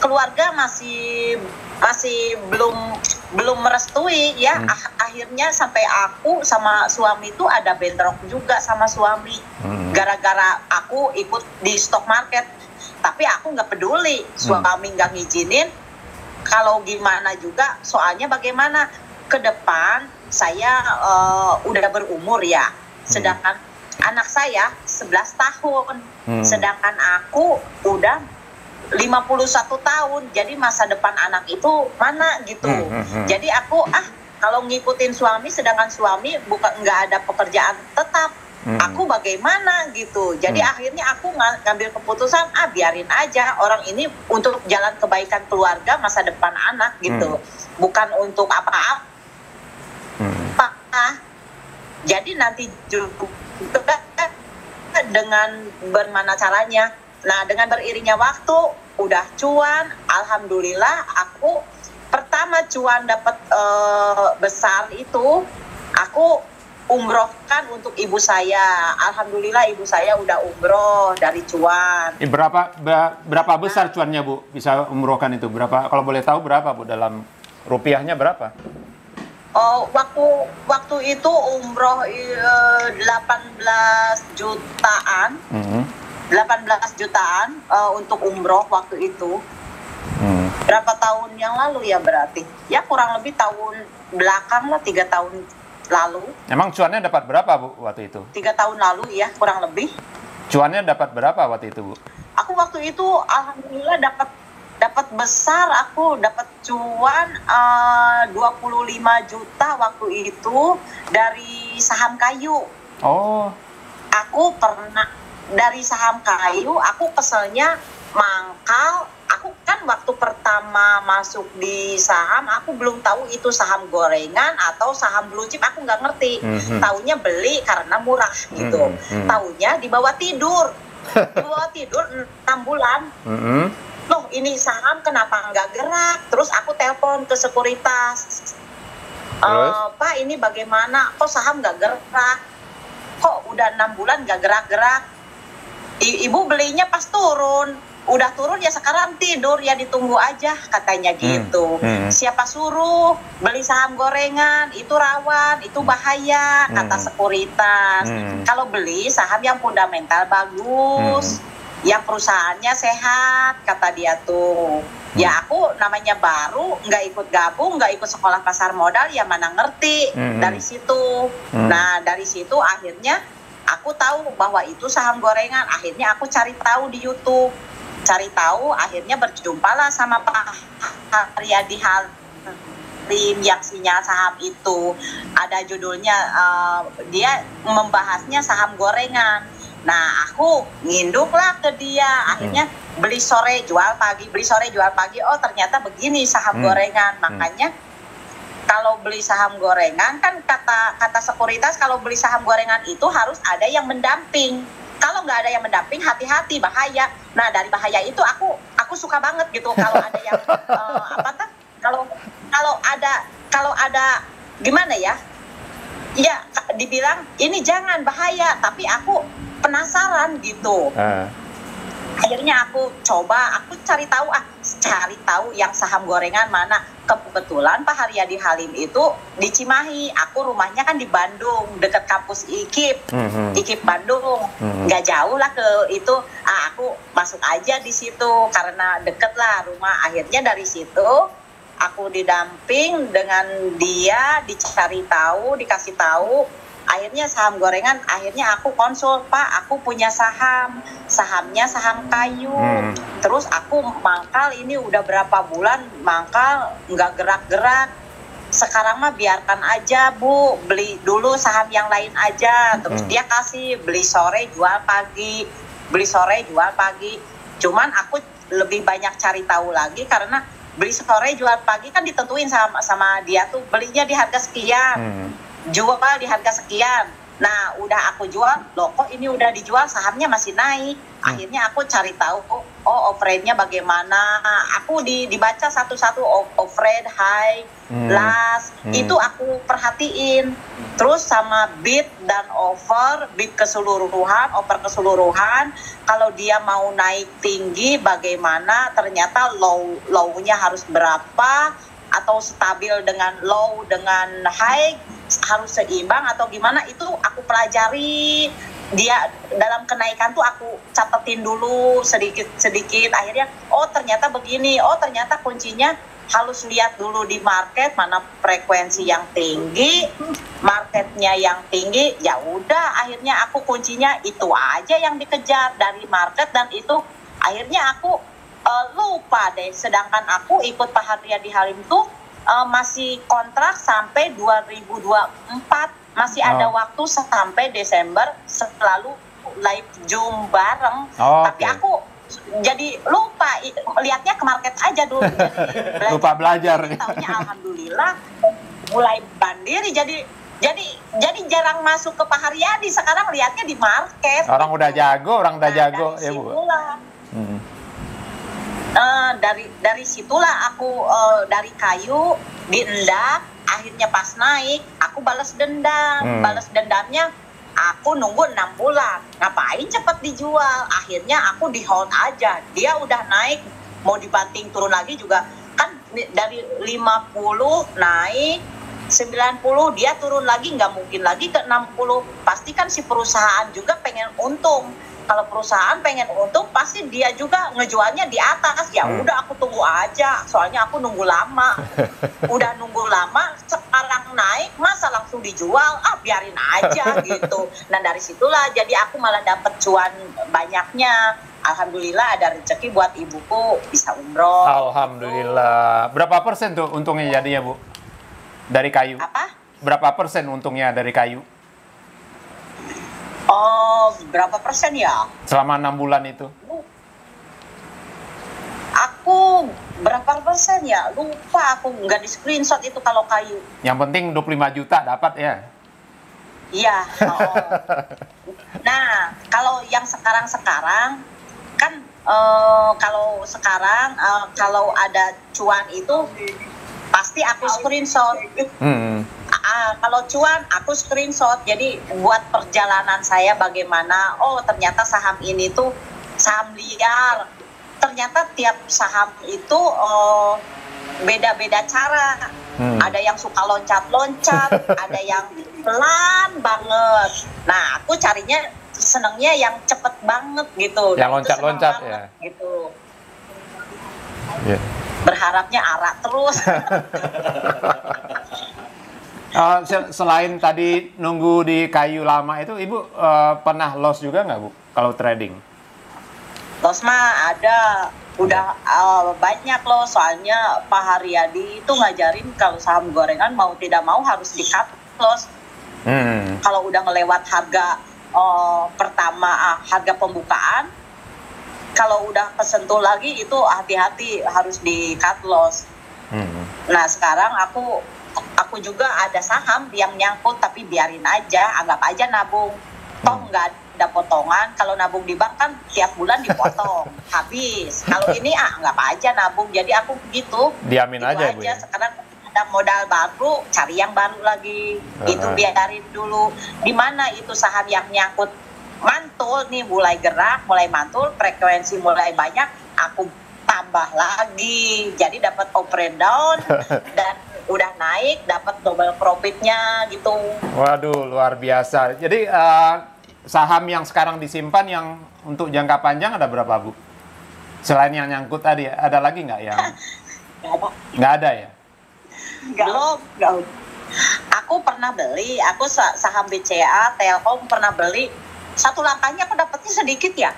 keluarga masih belum merestui ya. Akhirnya sampai aku sama suami itu ada bentrok juga sama suami. Gara-gara aku ikut di stock market. Tapi aku nggak peduli, suami nggak ngizinin. Kalau gimana juga, soalnya bagaimana ke depan saya udah berumur ya. Sedangkan anak saya 11 tahun. Sedangkan aku udah 51 tahun. Jadi masa depan anak itu mana gitu. Jadi aku kalau ngikutin suami, sedangkan suami nggak ada pekerjaan tetap. Aku bagaimana gitu. Jadi akhirnya aku ngambil keputusan biarin aja orang ini untuk jalan kebaikan keluarga, masa depan anak gitu. Bukan untuk apa-apa. Jadi nanti juga dengan bagaimana caranya. Nah, dengan beriringnya waktu udah cuan, alhamdulillah aku pertama cuan dapat besar itu aku umrohkan untuk ibu saya. Alhamdulillah ibu saya udah umroh dari cuan. Berapa besar cuannya Bu? Bisa umrohkan itu berapa? Kalau boleh tahu berapa Bu, dalam rupiahnya berapa? Oh, waktu itu umroh 18 jutaan. 18 jutaan untuk umroh waktu itu. Berapa tahun yang lalu ya berarti? Ya kurang lebih tahun belakang lah, 3 tahun lalu. Emang cuannya dapat berapa Bu waktu itu? 3 tahun lalu ya, kurang lebih. Cuannya dapat berapa waktu itu Bu? Aku waktu itu alhamdulillah dapat besar, aku dapat cuan 25 juta waktu itu dari saham kayu. Oh. Aku pernah dari saham kayu, aku keselnya mangkal. Aku kan waktu pertama masuk di saham, aku belum tahu itu saham gorengan atau saham blue chip, aku nggak ngerti. Taunya beli karena murah gitu. Taunya di bawah tidur. Di bawah tidur 6 bulan. Loh, ini saham kenapa nggak gerak? Terus aku telepon ke sekuritas. Pak, ini bagaimana? Kok saham nggak gerak? Kok udah 6 bulan nggak gerak-gerak? Ibu belinya pas turun. Udah turun ya sekarang tidur, ya ditunggu aja katanya gitu. Siapa suruh beli saham gorengan? Itu rawan, itu bahaya kata sekuritas. Kalau beli saham yang fundamental bagus, yang perusahaannya sehat kata dia tuh. Ya aku namanya baru, nggak ikut gabung, nggak ikut sekolah pasar modal, ya mana ngerti dari situ. Nah dari situ akhirnya aku tahu bahwa itu saham gorengan. Akhirnya aku cari tahu di YouTube. Cari tahu, akhirnya berjumpalah sama Pak Haryadi Halim yang sinyal saham itu. Ada judulnya, dia membahasnya saham gorengan. Nah, aku nginduklah ke dia. Akhirnya beli sore jual pagi, beli sore jual pagi. Oh, ternyata begini saham gorengan. Makanya kalau beli saham gorengan kan kata sekuritas, kalau beli saham gorengan itu harus ada yang mendamping. Kalau nggak ada yang mendamping, hati-hati, bahaya. Nah dari bahaya itu aku suka banget gitu. Kalau ada yang kalau ada gimana ya? Ya dibilang ini jangan bahaya, tapi aku penasaran gitu. Akhirnya aku coba, aku cari tahu yang saham gorengan mana. Kebetulan Pak Haryadi Halim itu di Cimahi, aku rumahnya kan di Bandung, dekat kampus IKIP, IKIP Bandung, nggak jauh lah ke itu. Aku masuk aja di situ karena deket lah rumah. Akhirnya dari situ aku didamping dengan dia, dicari tahu, dikasih tahu. Akhirnya saham gorengan, akhirnya aku konsul, Pak, aku punya sahamnya saham kayu. Terus aku mangkal, ini udah berapa bulan mangkal, nggak gerak-gerak. Sekarang mah biarkan aja Bu, beli dulu saham yang lain aja. Terus dia kasih beli sore jual pagi, beli sore jual pagi. Cuman aku lebih banyak cari tahu lagi karena beli sore jual pagi kan ditentuin sama dia tuh, belinya di harga sekian. Jual di harga sekian. Nah udah aku jual, loh kok ini udah dijual sahamnya masih naik. Akhirnya aku cari tahu, oh offernya bagaimana. Aku dibaca satu-satu, offer, high, last. Itu aku perhatiin. Terus sama bid dan offer, bid keseluruhan, offer keseluruhan. Kalau dia mau naik tinggi bagaimana, ternyata low-nya harus berapa, atau stabil dengan low dengan high, harus seimbang atau gimana, itu aku pelajari. Dia dalam kenaikan tuh aku catetin dulu sedikit-sedikit. Akhirnya oh ternyata begini, oh ternyata kuncinya harus lihat dulu di market mana frekuensi yang tinggi, marketnya yang tinggi. Ya udah, akhirnya aku kuncinya itu aja yang dikejar dari market, dan itu akhirnya aku lupa deh. Sedangkan aku ikut Pak Haryadi Halim tuh masih kontrak sampai 2024. Masih ada waktu sampai Desember, selalu live Zoom bareng. Tapi aku jadi lupa, lihatnya ke market aja dulu. Jadi lupa belajar. Tahunya alhamdulillah mulai bandiri, jadi jarang masuk ke Pak Haryadi. Sekarang lihatnya di market. Orang udah jago, ya Bu. Dari situlah aku dari kayu diendak akhirnya pas naik aku balas dendam. Balas dendamnya aku nunggu 6 bulan, ngapain cepet dijual, akhirnya aku di hold aja. Dia udah naik, mau dibanting turun lagi juga kan, dari 50 naik 90, dia turun lagi, nggak mungkin lagi ke 60. Pasti kan si perusahaan juga pengen untung. Kalau perusahaan pengen untung, pasti dia juga ngejualnya di atas. Ya udah aku tunggu aja, soalnya aku nunggu lama. Udah nunggu lama, sekarang naik, masa langsung dijual? Biarin aja gitu. Nah dari situlah, jadi aku malah dapet cuan banyaknya. Alhamdulillah ada rezeki buat ibuku bisa umroh. Alhamdulillah. Berapa persen tuh untungnya jadinya, Bu? Dari kayu? Apa? Berapa persen untungnya dari kayu? Oh, berapa persen ya? Selama 6 bulan itu? Aku berapa persen ya? Lupa, aku nggak di screenshot itu kalau kayu. Yang penting 25 juta dapat ya? Iya. Oh. Nah, kalau yang sekarang kan kalau sekarang kalau ada cuan itu pasti aku screenshot. Kalau cuan aku screenshot, jadi buat perjalanan saya bagaimana, oh ternyata saham ini tuh saham liar, ternyata tiap saham itu beda-beda cara. Ada yang suka loncat-loncat, ada yang pelan banget. Nah aku carinya senengnya yang cepet banget gitu. Yang loncat-loncat ya gitu. Yeah. Berharapnya arah terus. Selain tadi nunggu di kayu lama itu, Ibu pernah loss juga nggak, Bu, kalau trading? Loss mah ada, udah banyak loh. Soalnya Pak Haryadi itu ngajarin kalau saham gorengan mau tidak mau harus di cut loss. Kalau udah ngelewat harga pertama, harga pembukaan, kalau udah kesentuh lagi itu hati-hati harus di cut loss. Nah sekarang aku juga ada saham yang nyangkut, tapi biarin aja, anggap aja nabung. Toh nggak ada potongan. Kalau nabung di bank kan tiap bulan dipotong, habis. Kalau ini anggap aja nabung. Jadi aku begitu. Diamin gitu aja, Bu. Ya? Sekarang ada modal baru, cari yang baru lagi. Itu biarin dulu. Di mana itu saham yang nyangkut mantul nih, mulai gerak, mulai mantul, frekuensi mulai banyak, aku tambah lagi. Jadi dapat up and down dan udah naik, dapat double profitnya gitu. Waduh, luar biasa. Jadi saham yang sekarang disimpan yang untuk jangka panjang ada berapa, Bu? Selain yang nyangkut tadi, ada lagi nggak yang? Nggak ada ya? Belum. Aku pernah beli, aku saham BCA, Telkom pernah beli. Satu langkahnya aku dapetnya sedikit ya.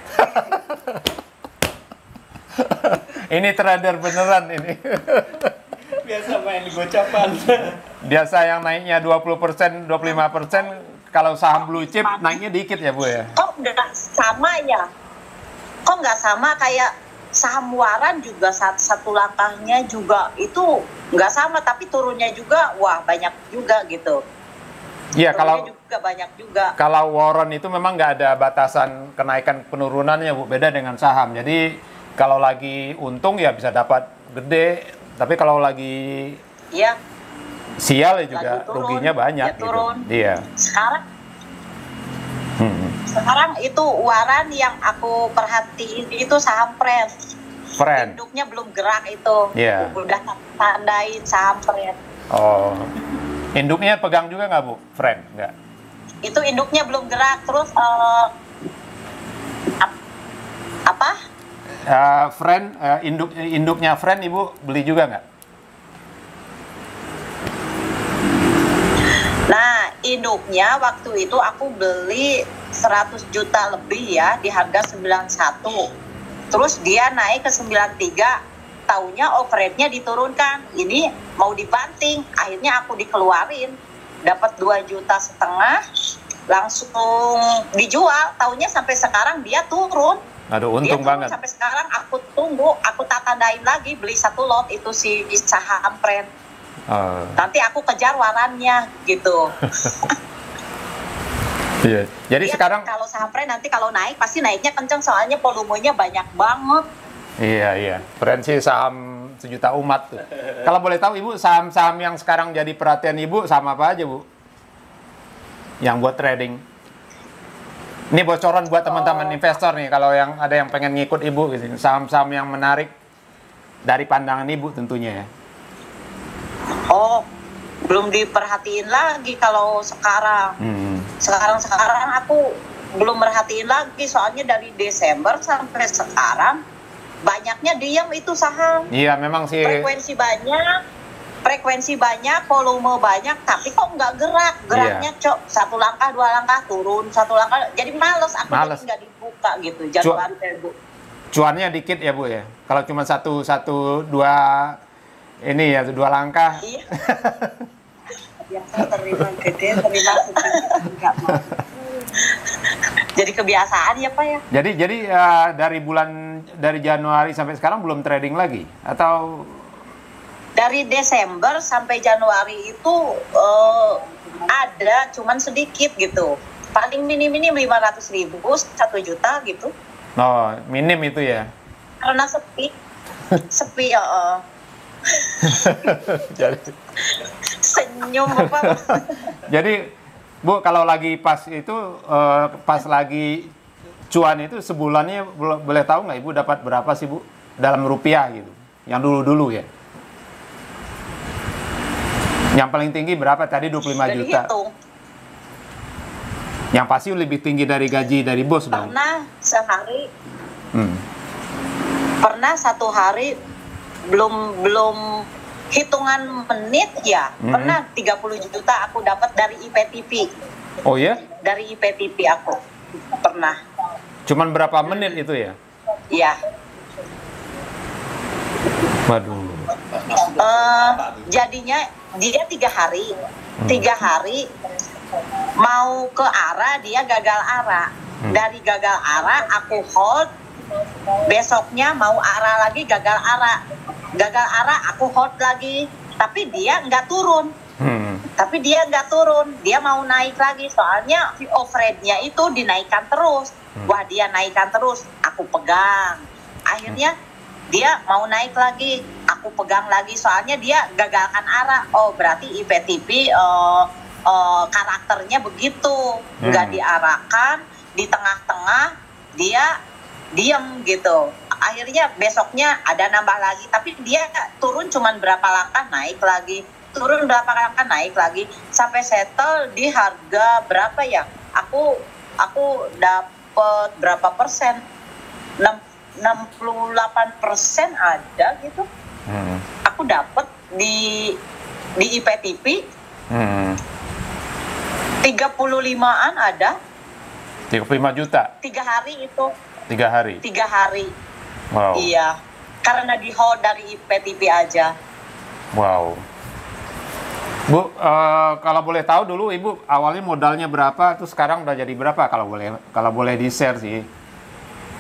Ini trader beneran ini. Biasa main gocapan. Biasa yang naiknya 20%, 25%, kalau saham blue chip naiknya dikit ya, Bu ya? Kok nggak sama ya? Kok nggak sama kayak saham waran juga satu langkahnya juga itu nggak sama, tapi turunnya juga wah banyak juga gitu. Iya, kalau juga banyak juga. Kalau warren itu memang nggak ada batasan kenaikan penurunannya, Bu. Beda dengan saham. Jadi kalau lagi untung ya bisa dapat gede, tapi kalau lagi sial ya juga turun, ruginya banyak ya turun. Gitu. Iya. Sekarang itu waran yang aku perhatiin itu saham Friend. Induknya belum gerak itu. Yeah. Udah tandain saham Friend. Oh. Induknya pegang juga nggak, Bu? Friend? Nggak. Itu induknya belum gerak. Terus apa? Friend, induknya Friend Ibu beli juga nggak? Nah, induknya waktu itu aku beli 100 juta lebih ya, di harga 91. Terus dia naik ke 93, taunya overhead-nya diturunkan. Ini mau dibanting, akhirnya aku dikeluarin. Dapat 2,5 juta, langsung dijual. Taunya sampai sekarang dia turun. Aduh, untung banget. Sampai sekarang aku tunggu, aku tandain lagi beli satu lot itu si saham Friend. Nanti aku kejar warannya gitu. Iya. Jadi sekarang kalau saham Friend nanti kalau naik pasti naiknya kenceng, soalnya volumenya banyak banget. Iya. Friend sih saham sejuta umat tuh. Kalau boleh tahu Ibu, saham-saham yang sekarang jadi perhatian Ibu sama apa aja, Bu? Yang buat trading. Ini bocoran buat teman-teman investor nih, kalau yang ada yang pengen ngikut Ibu gitu. Saham-saham yang menarik dari pandangan Ibu tentunya ya. Oh, belum diperhatiin lagi kalau sekarang. Sekarang aku belum merhatiin lagi, soalnya dari Desember sampai sekarang banyaknya diam itu saham. Iya, memang sih. Frekuensi banyak, volume banyak, tapi kok nggak gerak. Geraknya cok, satu langkah, dua langkah, turun, satu langkah. Jadi males, aku jadi nggak dibuka gitu. Januari, Februari. Cuannya dikit ya Bu ya? Kalau cuma dua ini ya, dua langkah. Iya. Biasa terima gede, terima sedikit, nggak mau. Jadi kebiasaan ya Pak ya? Jadi dari Januari sampai sekarang belum trading lagi? Atau dari Desember sampai Januari itu ada, cuman sedikit gitu. Paling minim 500.000, 1 juta gitu. Oh, minim itu ya? Karena sepi. Sepi ya. Jadi senyum apa? Jadi Bu, kalau lagi pas lagi cuan itu sebulannya boleh tahu nggak Ibu dapat berapa sih Bu? Dalam rupiah gitu. Yang dulu-dulu ya. Yang paling tinggi berapa? Tadi 25 juta. Hitung. Yang pasti lebih tinggi dari gaji dari bos dong. Pernah satu hari belum hitungan menit ya. Pernah 30 juta aku dapat dari IPTP. Oh ya? Dari IPTP aku pernah. Cuman berapa menit itu ya? Iya. Waduh. Jadinya dia 3 hari. 3 hari mau ke arah, dia gagal arah. Dari gagal arah aku hold. Besoknya mau arah lagi, gagal arah. Gagal arah aku hold lagi. Tapi dia nggak turun. Dia mau naik lagi. Soalnya overhead-nya itu dinaikkan terus. Wah, dia naikkan terus. Aku pegang. Akhirnya dia mau naik lagi. Aku pegang lagi. Soalnya dia gagalkan arah. Oh, berarti IPTP karakternya begitu. Nggak diarahkan. Di tengah-tengah dia diam gitu. Akhirnya besoknya ada nambah lagi, tapi dia turun cuman berapa langkah naik lagi, turun berapa langkah naik lagi, sampai settle di harga berapa ya? Aku dapat berapa persen? 68% ada gitu. Aku dapat di IPTP 35-an ada. 35 juta? 3 hari itu. 3 hari? 3 hari. Wow. Iya, karena di hold dari IPTP aja. Wow. Bu, kalau boleh tahu dulu Ibu awalnya modalnya berapa, terus sekarang udah jadi berapa kalau boleh di-share sih.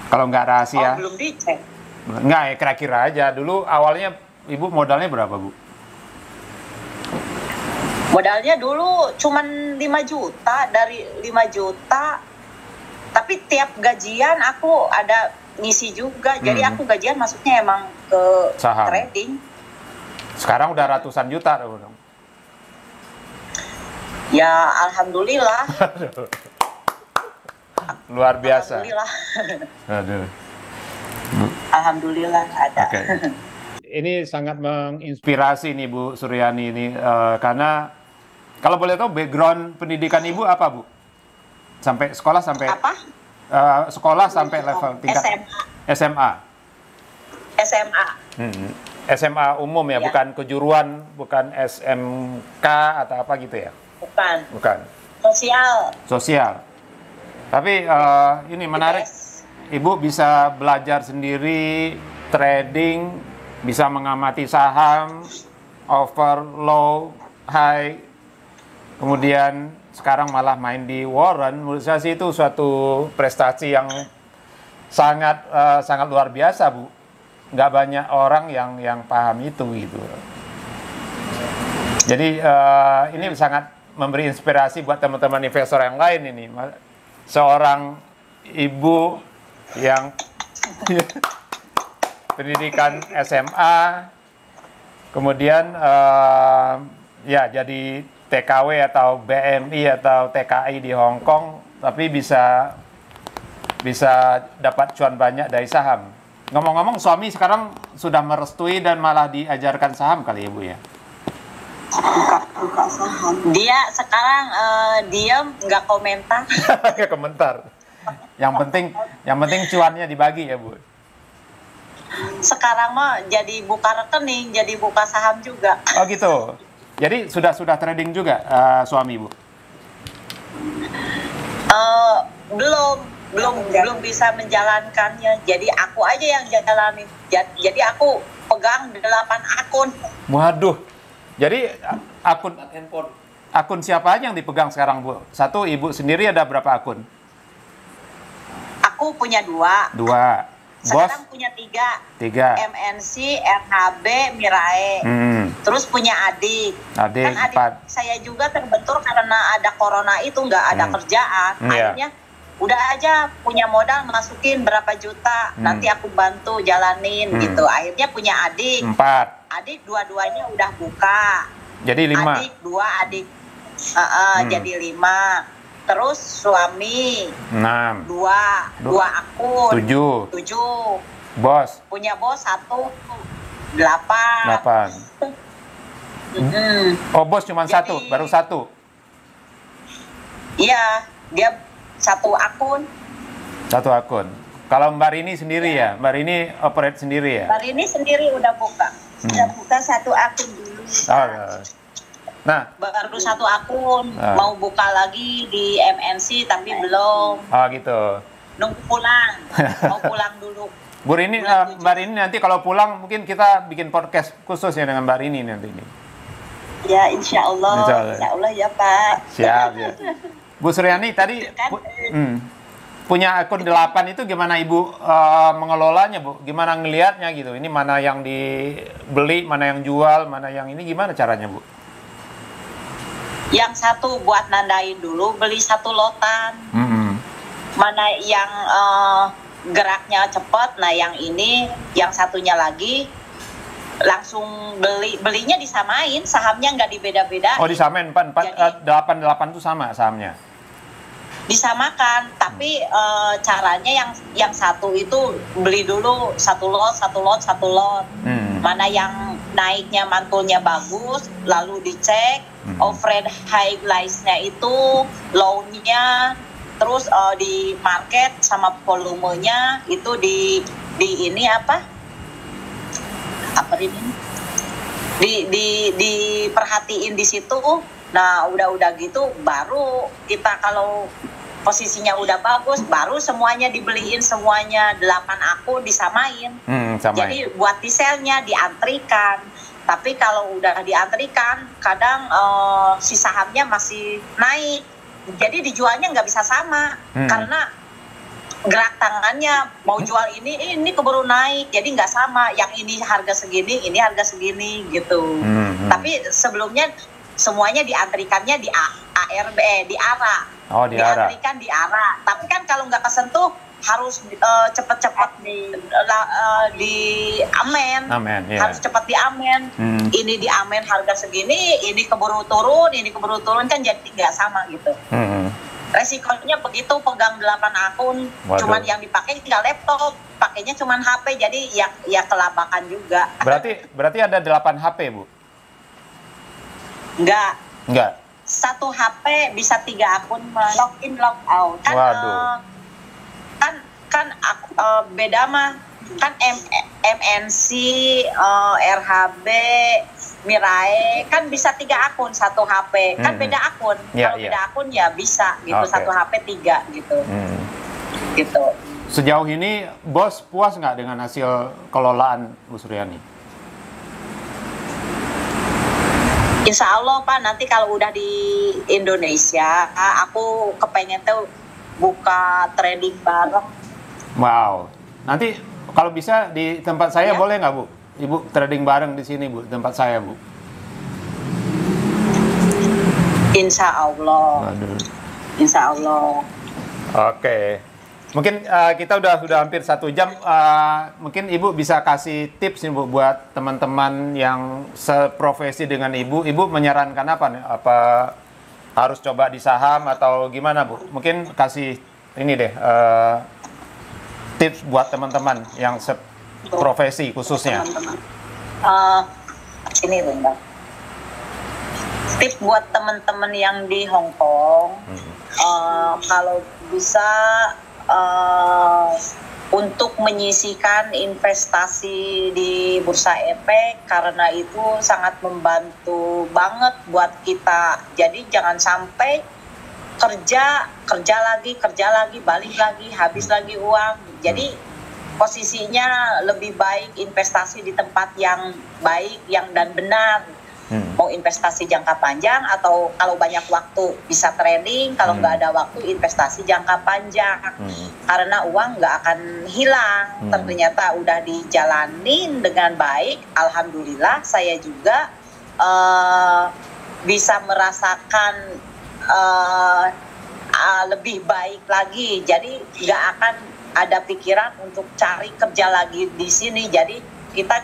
Kalau nggak rahasia. Oh, belum dicek. Nggak, ya kira-kira aja. Dulu awalnya Ibu modalnya berapa, Bu? Modalnya dulu cuman 5 juta, dari 5 juta. Tapi tiap gajian aku ada ngisi juga. Jadi aku gajian masuknya emang ke saham. Trading. Sekarang udah ratusan juta dong. Ya, alhamdulillah. Luar biasa. Alhamdulillah. Aduh. Alhamdulillah ada. Okay. Ini sangat menginspirasi nih Bu Suryani ini, karena kalau boleh tahu background pendidikan Ibu apa Bu? Sampai sekolah sampai apa? Sekolah sampai level tingkat SMA. SMA umum ya, bukan kejuruan, bukan SMK atau apa gitu ya? Bukan. Sosial. Tapi ini menarik, Ibu bisa belajar sendiri, trading, bisa mengamati saham, over, low, high, kemudian sekarang malah main di Warren. Menurut saya sih itu suatu prestasi yang sangat luar biasa, Bu. Nggak banyak orang yang paham itu gitu. Jadi ini sangat memberi inspirasi buat teman-teman investor yang lain ini. Seorang ibu yang pendidikan SMA kemudian ya jadi TKW atau BMI atau TKI di Hong Kong, tapi bisa dapat cuan banyak dari saham. Ngomong-ngomong, suami sekarang sudah merestui dan malah diajarkan saham kali ya Bu ya? Buka saham. Dia sekarang diam, nggak komentar. Nggak komentar. Yang penting cuannya dibagi ya Bu. Sekarang mah jadi buka rekening, jadi buka saham juga. Oh gitu. Jadi sudah trading juga suami Bu? Belum bisa menjalankannya. Jadi aku aja yang jalanin. Jadi aku pegang 8 akun. Waduh. Jadi akun siapa aja yang dipegang sekarang Bu? Satu, Ibu sendiri ada berapa akun? Aku punya 2. Sekarang punya 3. MNC, RHB, Mirae. Terus punya adik. Kan adik 4. Saya juga terbentur karena ada corona itu, nggak ada kerjaan. Akhirnya udah aja punya modal masukin berapa juta, nanti aku bantu jalanin gitu. Akhirnya punya adik 4. Adik dua-duanya udah buka. Jadi 5. Adik 2, adik jadi 5. Terus suami 6. 2 akun 7. Bos punya bos 1 8. Oh, bos cuma satu, baru 1. Iya, dia 1 akun. 1 akun. Kalau Mbak Rini sendiri ya? Mbak Rini operate sendiri ya? Mbak Rini sendiri udah buka. Udah buka 1 akun dulu. Nah, baru 1 akun, mau buka lagi di MNC tapi belum. Oh gitu. Nunggu pulang, mau pulang dulu. Bu Rini, Mbak Rini nanti kalau pulang mungkin kita bikin podcast khusus ya dengan Mbak Rini nanti ini. Ya, insya Allah ya Pak. Siap ya. Bu Suryani tadi punya akun 8 itu gimana Ibu mengelolanya Bu? Gimana ngelihatnya gitu? Ini mana yang dibeli, mana yang jual, mana yang ini gimana caranya Bu? Yang satu buat nandain dulu, beli 1 lotan. Mana yang geraknya cepat, nah yang ini, yang satunya lagi langsung belinya disamain, sahamnya nggak dibeda-bedain. Oh disamain, 8 itu sama sahamnya? Disamakan, tapi caranya yang satu itu beli dulu 1 lot. Mana yang naiknya mantulnya bagus, lalu dicek overhead highlights-nya itu, low-nya, terus di market sama volumenya itu di ini diperhatiin di situ. Nah udah gitu baru kita kalau posisinya udah bagus, baru semuanya dibeliin, semuanya 8 akun disamain. Jadi buat di sell-nya diantrikan. Tapi kalau udah diantrikan, kadang si sahamnya masih naik. Jadi dijualnya nggak bisa sama. Karena gerak tangannya mau jual ini keburu naik. Jadi nggak sama. Yang ini harga segini, ini harga segini gitu. Tapi sebelumnya semuanya diantrikannya di ARB, di ARA. Oh, di ARA. Diantrikan di ARA. Tapi kan kalau nggak kesentuh harus cepet-cepet di amen. Harus cepat di amen. Ini di amen harga segini, ini keburu turun kan jadi nggak sama gitu. Resikonya begitu, pegang 8 akun. Waduh. Cuman yang dipakai tinggal laptop, pakainya cuman HP, jadi ya kelabakan juga. Berarti ada 8 HP Bu? Enggak. 1 HP bisa 3 akun login log out. Kan beda mah. Kan MNC, RHB, Mirae kan bisa 3 akun 1 HP. Kan beda akun. Kalau beda akun ya bisa gitu. 1 HP 3 gitu. Gitu. Sejauh ini bos puas nggak dengan hasil kelolaan Bu Suryani? Insya Allah Pak, nanti kalau udah di Indonesia, aku kepengen tuh buka trading bareng. Wow, nanti kalau bisa di tempat saya boleh nggak Bu? Ibu trading bareng di sini Bu, tempat saya Bu. Insya Allah. Waduh. Insya Allah. Oke. Mungkin kita udah hampir 1 jam. Mungkin Ibu bisa kasih tips nih Bu buat teman-teman yang seprofesi dengan Ibu. Ibu menyarankan apa nih? Apa harus coba di saham atau gimana Bu? Mungkin kasih ini deh tips buat teman-teman yang seprofesi khususnya. Ini Bunda. Tips buat teman-teman yang di Hong Kong, kalau bisa untuk menyisihkan investasi di Bursa Efek, karena itu sangat membantu banget buat kita. Jadi jangan sampai kerja lagi, balik lagi, habis lagi uang. Jadi posisinya lebih baik investasi di tempat yang baik, dan benar. Mau investasi jangka panjang atau kalau banyak waktu bisa trading, kalau nggak ada waktu investasi jangka panjang. Karena uang nggak akan hilang. Ternyata udah dijalanin dengan baik. Alhamdulillah saya juga bisa merasakan lebih baik lagi. Jadi nggak akan ada pikiran untuk cari kerja lagi di sini. Jadi kita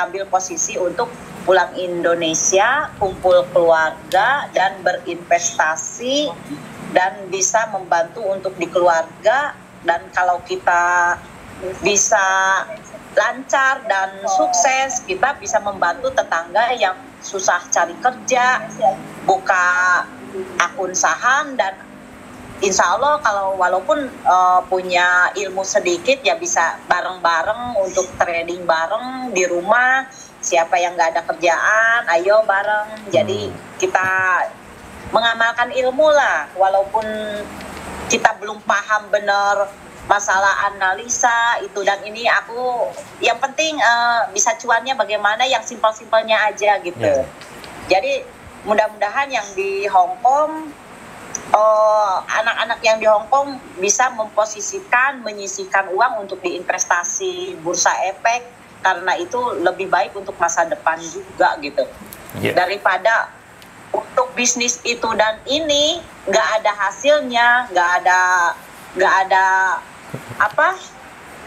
ambil posisi untuk pulang Indonesia, kumpul keluarga, dan berinvestasi, dan bisa membantu untuk di keluarga. Dan kalau kita bisa lancar dan sukses, kita bisa membantu tetangga yang susah cari kerja, buka akun saham, dan insya Allah kalau walaupun punya ilmu sedikit ya bisa bareng-bareng untuk trading bareng di rumah. Siapa yang nggak ada kerjaan, ayo bareng. Jadi kita mengamalkan ilmu lah, walaupun kita belum paham benar masalah analisa itu dan ini. Aku yang penting bisa cuannya bagaimana, yang simpel-simpelnya aja gitu. Jadi mudah-mudahan yang di Hong Kong, anak-anak yang di Hong Kong bisa menyisihkan uang untuk diinvestasi Bursa Efek, karena itu lebih baik untuk masa depan juga gitu. Daripada untuk bisnis itu dan ini nggak ada hasilnya, nggak ada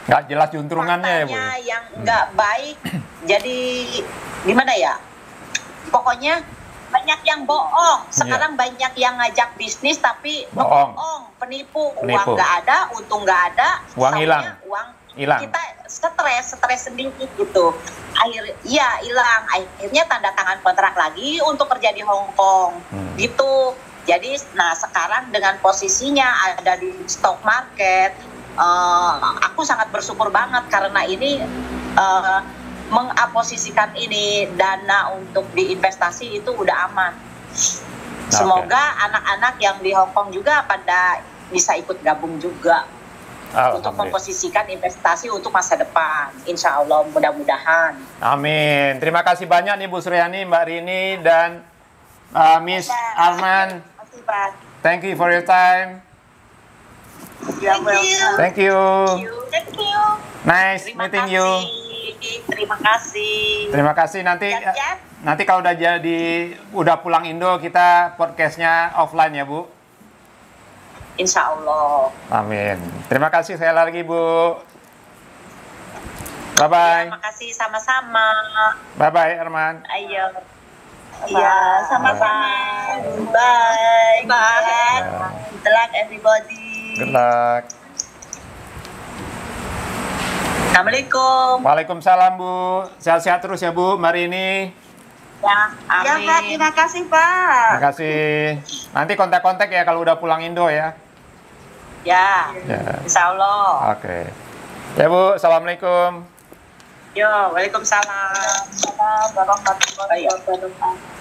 nggak jelas juntrungannya ya Bu. Yang nggak baik. Jadi gimana ya? Pokoknya banyak yang bohong. Sekarang banyak yang ngajak bisnis tapi bohong, penipu. Uang nggak ada, untung nggak ada, uang hilang. Kita stres sendiri gitu. Hilang. Akhirnya tanda tangan kontrak lagi untuk kerja di Hong Kong gitu. Jadi sekarang dengan posisinya ada di stock market, aku sangat bersyukur banget karena ini mengaposisikan ini dana untuk diinvestasi itu udah aman. Semoga anak-anak yang di Hong Kong juga pada bisa ikut gabung juga untuk memposisikan investasi untuk masa depan. Insya Allah, mudah-mudahan. Amin. Terima kasih banyak nih Bu Suryani, Mbak Rini, dan Miss Arman. Thank you for your time. Thank you. Nice meeting you. Terima kasih. Nanti kalau udah pulang Indo, kita podcastnya offline ya Bu. Insya Allah. Amin. Terima kasih sekali lagi Bu. Bye-bye. Terima kasih sama-sama. Bye-bye Arman. Ayo. Iya, sama-sama. Bye. Good luck everybody. Good luck. Assalamualaikum. Waalaikumsalam Bu. Sehat-sehat terus ya Bu, Mari ini. Ya, amin. Ya, Pak, terima kasih Pak. Terima kasih. Nanti kontak-kontak ya kalau udah pulang Indo ya. Ya. Insya Allah. Oke. Ya Bu, Assalamualaikum. Yo, Waalaikumsalam. Warahmatullahi wabarakatuh.